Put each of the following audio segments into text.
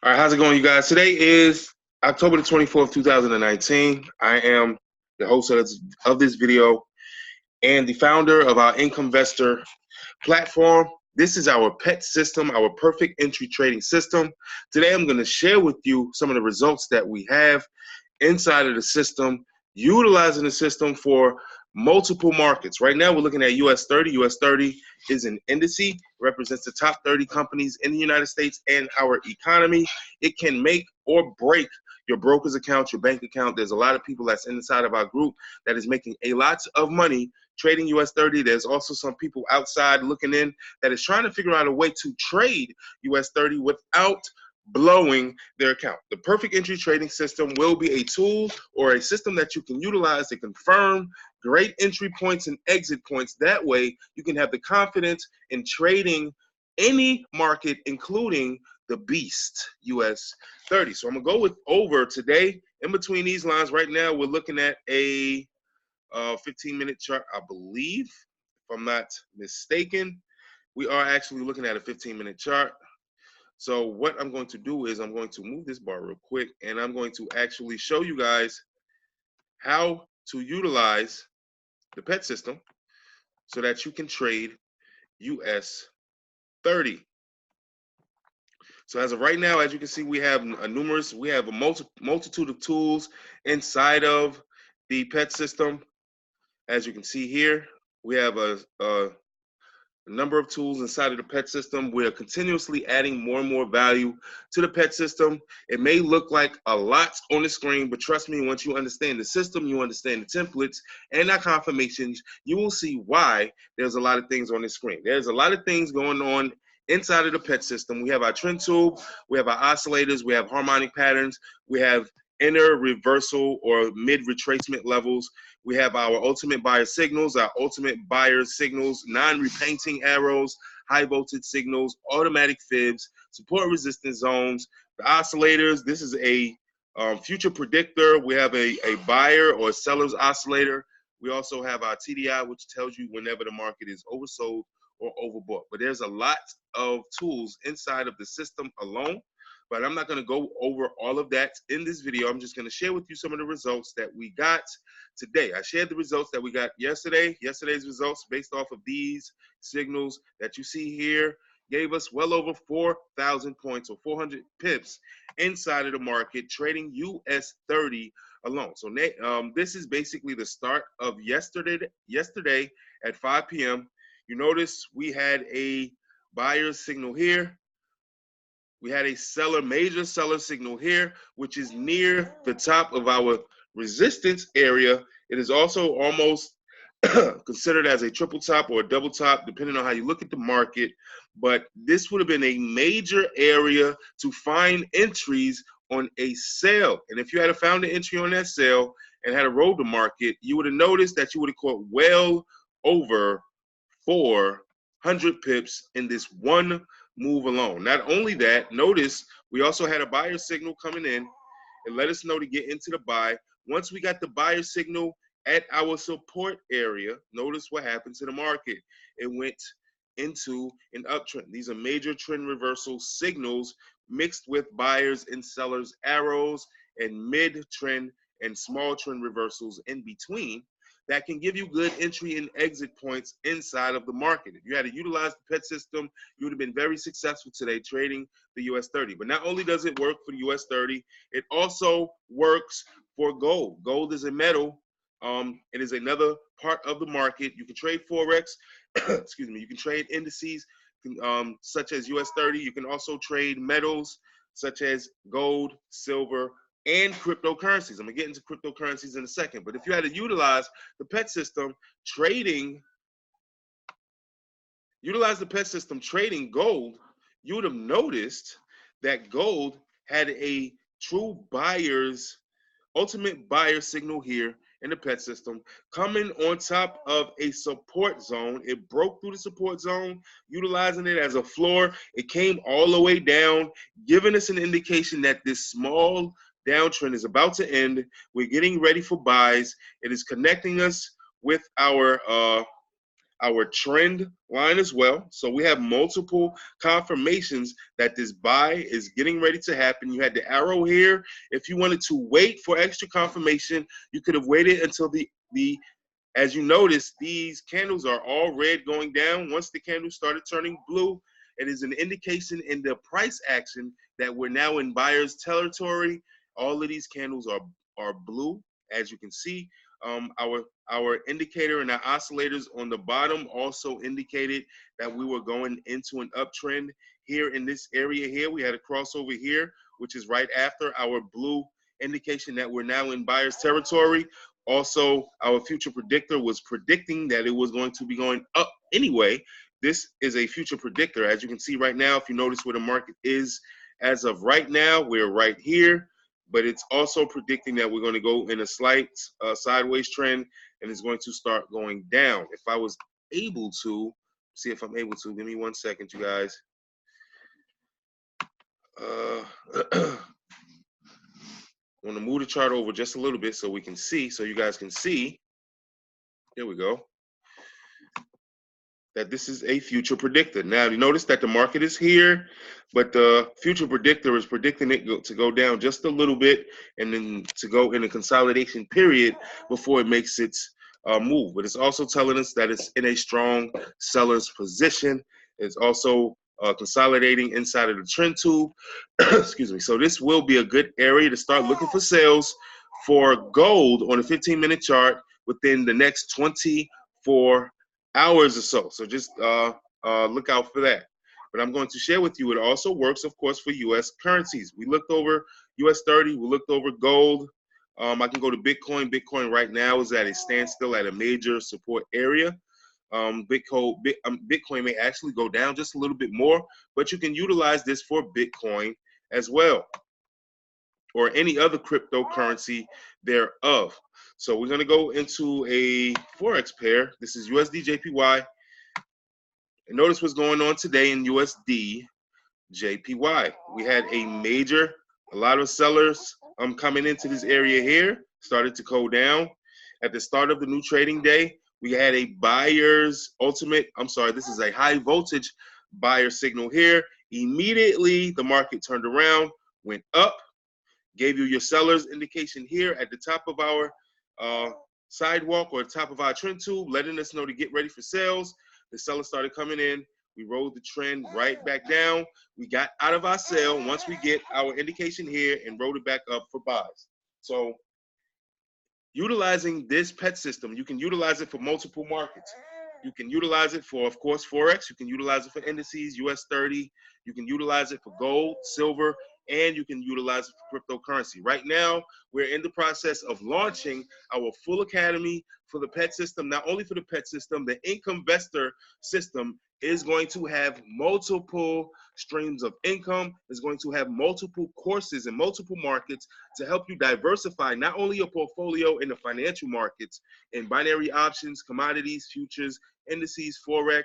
All right, how's it going, you guys? Today is October the 24th, 2019. I am the host of this video and the founder of our Income Investor platform. This is our pet system, our perfect entry trading system. Today, I'm going to share with you some of the results that we have inside of the system, utilizing the system for multiple markets. Right now, we're looking at US 30. US 30 is an indice, represents the top 30 companies in the United States and our economy. It can make or break your broker's account, your bank account. There's a lot of people that's inside of our group that is making a lot of money trading US 30. There's also some people outside looking in that is trying to figure out a way to trade US 30 without blowing their account. The perfect entry trading system will be a tool or a system that you can utilize to confirm great entry points and exit points. That way you can have the confidence in trading any market, including the beast US 30. So I'm gonna go over today in between these lines. Right now we're looking at a 15-minute chart, I believe, if I'm not mistaken. We are actually looking at a 15-minute chart. So what I'm going to do is I'm going to move this bar real quick, and I'm going to actually show you guys how to utilize the pet system so that you can trade US 30. So as of right now, as you can see, we have a multitude of tools inside of the pet system. As you can see here, we have a number of tools inside of the pet system. We're continuously adding more and more value to the pet system. It may look like a lot on the screen, but trust me, once you understand the system, you understand the templates and our confirmations, you will see why there's a lot of things on the screen. There's a lot of things going on inside of the pet system. We have our trend tube, we have our oscillators, we have harmonic patterns, we have inner reversal or mid retracement levels. We have our ultimate buyer signals, our ultimate buyer signals, non-repainting arrows, high voltage signals, automatic fibs, support resistance zones, the oscillators. This is a future predictor. We have a buyer or seller's oscillator. We also have our TDI, which tells you whenever the market is oversold or overbought. But there's a lot of tools inside of the system alone. But I'm not going to go over all of that in this video. I'm just going to share with you some of the results that we got today. I shared the results that we got yesterday. Yesterday's results based off of these signals that you see here gave us well over 4,000 points or 400 pips inside of the market trading US 30 alone. So this is basically the start of yesterday at 5 p.m. You notice we had a buyer signal here. We had a major seller signal here, which is near the top of our resistance area. It is also almost considered as a triple top or a double top, depending on how you look at the market. But this would have been a major area to find entries on a sale. And if you had found an entry on that sale and had rolled the market, you would have noticed that you would have caught well over 400 pips in this one move alone. Not only that, notice we also had a buyer signal coming in and let us know to get into the buy. Once we got the buyer signal at our support area, notice what happened to the market. It went into an uptrend. These are major trend reversal signals mixed with buyers and sellers arrows and mid-trend and small trend reversals in between that can give you good entry and exit points inside of the market. If you had to utilize the pet system, you would have been very successful today trading the US 30. But not only does it work for the US 30, it also works for gold. Gold is a metal. It is another part of the market. You can trade Forex, excuse me, you can trade indices such as US 30. You can also trade metals such as gold, silver, and cryptocurrencies. I'm gonna get into cryptocurrencies in a second, but if you had to utilize the pet system trading gold, you would have noticed that gold had a true ultimate buyer signal here in the pet system coming on top of a support zone. It broke through the support zone, utilizing it as a floor. It came all the way down, giving us an indication that this small downtrend is about to end. We're getting ready for buys. It is connecting us with our our trend line as well. So we have multiple confirmations that this buy is getting ready to happen. You had the arrow here. If you wanted to wait for extra confirmation, you could have waited until the as you notice, these candles are all red going down. Once the candle started turning blue, it is an indication in the price action that we're now in buyer's territory. All of these candles are blue, as you can see. Our indicator and our oscillators on the bottom also indicated that we were going into an uptrend here in this area here. We had a crossover here, which is right after our blue indication that we're now in buyer's territory. Also, our future predictor was predicting that it was going to be going up anyway. This is a future predictor. As you can see right now, if you notice where the market is as of right now, we're right here. But it's also predicting that we're going to go in a slight sideways trend, and it's going to start going down. If I was able to, see if I'm able to, give me 1 second, you guys. I want to move the chart over just a little bit so we can see, so you guys can see. Here we go. That this is a future predictor. Now, you notice that the market is here, but the future predictor is predicting it to go down just a little bit and then to go in a consolidation period before it makes its move. But it's also telling us that it's in a strong seller's position. It's also consolidating inside of the trend tube. Excuse me. So this will be a good area to start looking for sales for gold on a 15-minute chart within the next 24 hours or so. So just look out for that. But I'm going to share with you, it also works, of course, for U.S. currencies. We looked over U.S. 30. We looked over gold. I can go to Bitcoin. Bitcoin right now is at a standstill at a major support area. Bitcoin may actually go down just a little bit more, but you can utilize this for Bitcoin as well, or any other cryptocurrency thereof. So we're going to go into a Forex pair. This is USD JPY. And notice what's going on today in USD JPY. We had a lot of sellers coming into this area here, started to go down. At the start of the new trading day, we had a this is a high voltage buyer signal here. Immediately, the market turned around, went up, gave you your seller's indication here at the top of our sidewalk or top of our trend tube, letting us know to get ready for sales. The seller started coming in. We rode the trend right back down. We got out of our sale once we get our indication here and rode it back up for buys. So utilizing this PET system, you can utilize it for multiple markets. You can utilize it for, of course, Forex. You can utilize it for indices, US 30. You can utilize it for gold, silver, and you can utilize it for cryptocurrency. Right now, we're in the process of launching our full academy for the PET system. Not only for the PET system, the Income Investor system is going to have multiple streams of income, is going to have multiple courses in multiple markets to help you diversify not only your portfolio in the financial markets, in binary options, commodities, futures, indices, Forex,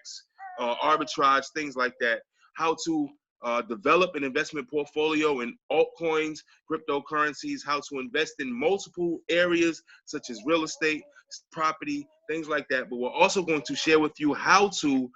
arbitrage, things like that, how to develop an investment portfolio in altcoins, cryptocurrencies, how to invest in multiple areas such as real estate, property, things like that. But we're also going to share with you how to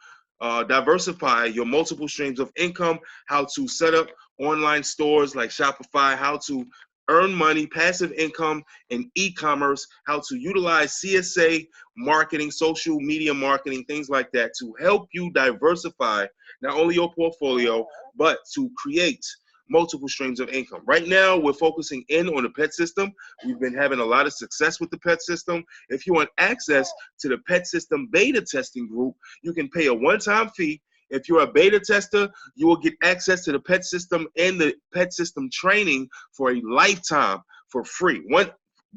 diversify your multiple streams of income, how to set up online stores like Shopify, how to earn money, passive income in e-commerce, how to utilize CSA marketing, social media marketing, things like that to help you diversify not only your portfolio, but to create multiple streams of income. Right now, we're focusing in on the PET system. We've been having a lot of success with the PET system. If you want access to the PET system beta testing group, you can pay a one-time fee. If you're a beta tester, you will get access to the PET system and the PET system training for a lifetime for free.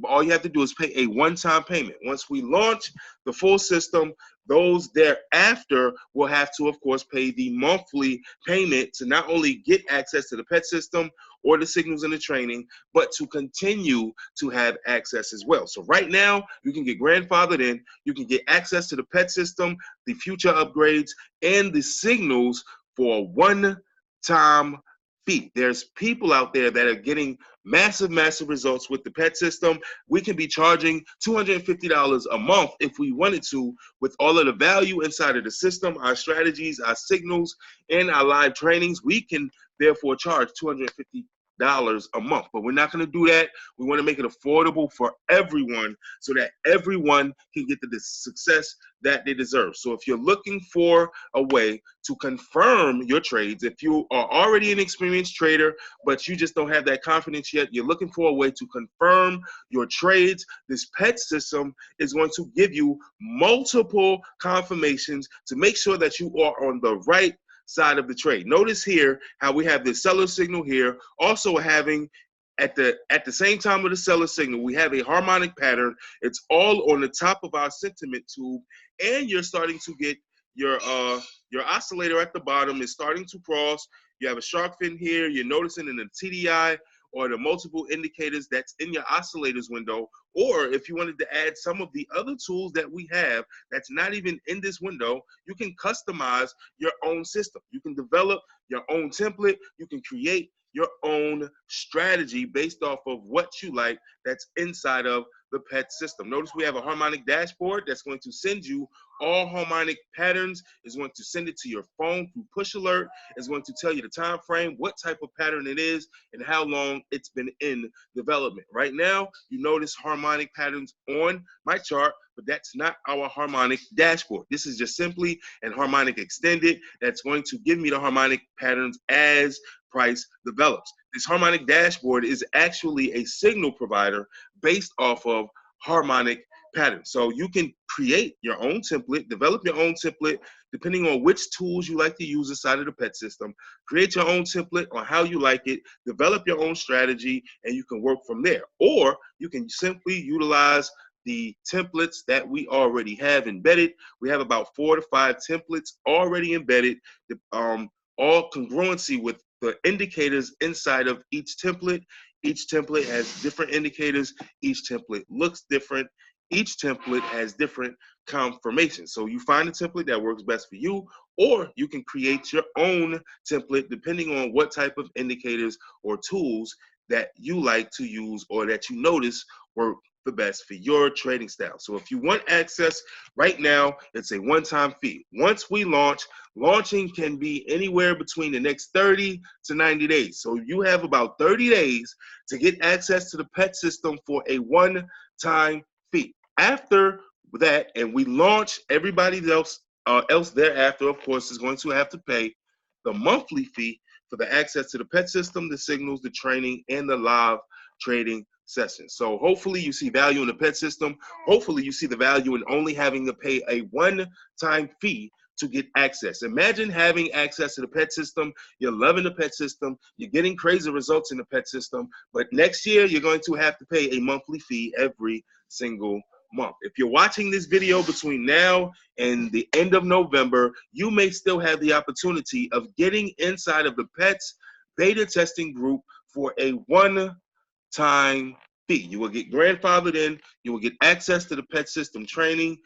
All you have to do is pay a one-time payment. Once we launch the full system, those thereafter will have to, of course, pay the monthly payment to not only get access to the PET system or the signals in the training, but to continue to have access as well. So right now, you can get grandfathered in, you can get access to the PET system, the future upgrades, and the signals for a one-time fee. There's people out there that are getting massive, massive results with the pet system. We can be charging $250 a month if we wanted to, with all of the value inside of the system, our strategies, our signals, and our live trainings. We can therefore charge $250 a month, but we're not going to do that. We want to make it affordable for everyone so that everyone can get the success that they deserve. So if you're looking for a way to confirm your trades, if you are already an experienced trader but you just don't have that confidence yet, you're looking for a way to confirm your trades, this pet system is going to give you multiple confirmations to make sure that you are on the right side of the trade. Notice here how we have this seller signal here, also having at the same time with the seller signal, we have a harmonic pattern. It's all on the top of our sentiment tube, and you're starting to get your oscillator at the bottom is starting to cross. You have a shark fin here. You're noticing in the TDI or the multiple indicators that's in your oscillators window, or if you wanted to add some of the other tools that we have that's not even in this window, you can customize your own system. You can develop your own template. You can create your own strategy based off of what you like that's inside of the pet system. Notice we have a harmonic dashboard that's going to send you all harmonic patterns. It's going to send it to your phone through push alert. It's going to tell you the time frame, what type of pattern it is, and how long it's been in development. Right now, you notice harmonic patterns on my chart, but that's not our harmonic dashboard. This is just simply an harmonic extended that's going to give me the harmonic patterns as price develops. This harmonic dashboard is actually a signal provider based off of harmonic patterns. So you can create your own template, develop your own template, depending on which tools you like to use inside of the pet system. Create your own template on how you like it, develop your own strategy, and you can work from there. Or you can simply utilize the templates that we already have embedded. We have about 4 to 5 templates already embedded, all congruency with the indicators inside of each template. Each template has different indicators. Each template looks different. Each template has different confirmations. So you find a template that works best for you, or you can create your own template depending on what type of indicators or tools that you like to use or that you notice work the best for your trading style. So if you want access right now, it's a one-time fee. Once we launch, launching can be anywhere between the next 30 to 90 days. So you have about 30 days to get access to the pet system for a one-time fee. After that, and we launch, everybody else thereafter, of course, is going to have to pay the monthly fee for the access to the pet system, the signals, the training, and the live trading sessions. So hopefully you see value in the pet system. Hopefully you see the value in only having to pay a one-time fee to get access. Imagine having access to the pet system. You're loving the pet system. You're getting crazy results in the pet system. But next year, you're going to have to pay a monthly fee every single month. If you're watching this video between now and the end of November, you may still have the opportunity of getting inside of the pets beta testing group for a one-time fee. You will get grandfathered in. You will get access to the pet system training,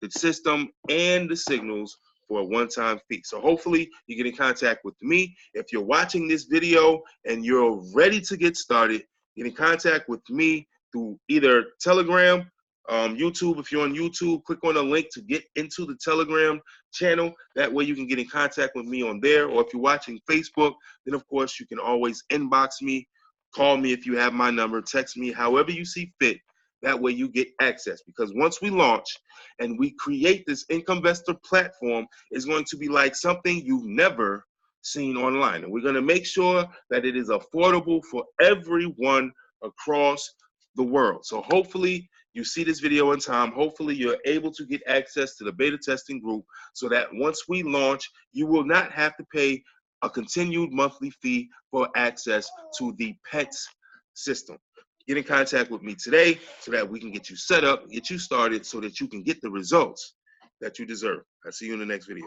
the system, and the signals for a one-time fee. So hopefully you get in contact with me. If you're watching this video and you're ready to get started, get in contact with me through either Telegram, YouTube. If you're on YouTube, click on the link to get into the Telegram channel. That way you can get in contact with me on there. Or if you're watching Facebook, then of course you can always inbox me, call me if you have my number, text me, however you see fit. That way you get access, because once we launch and we create this Incomvestor platform, it's going to be like something you've never seen online. And we're going to make sure that it is affordable for everyone across the world. So hopefully you see this video in time. Hopefully you're able to get access to the beta testing group so that once we launch, you will not have to pay a continued monthly fee for access to the pets system. Get in contact with me today so that we can get you set up, get you started so that you can get the results that you deserve. I'll see you in the next video.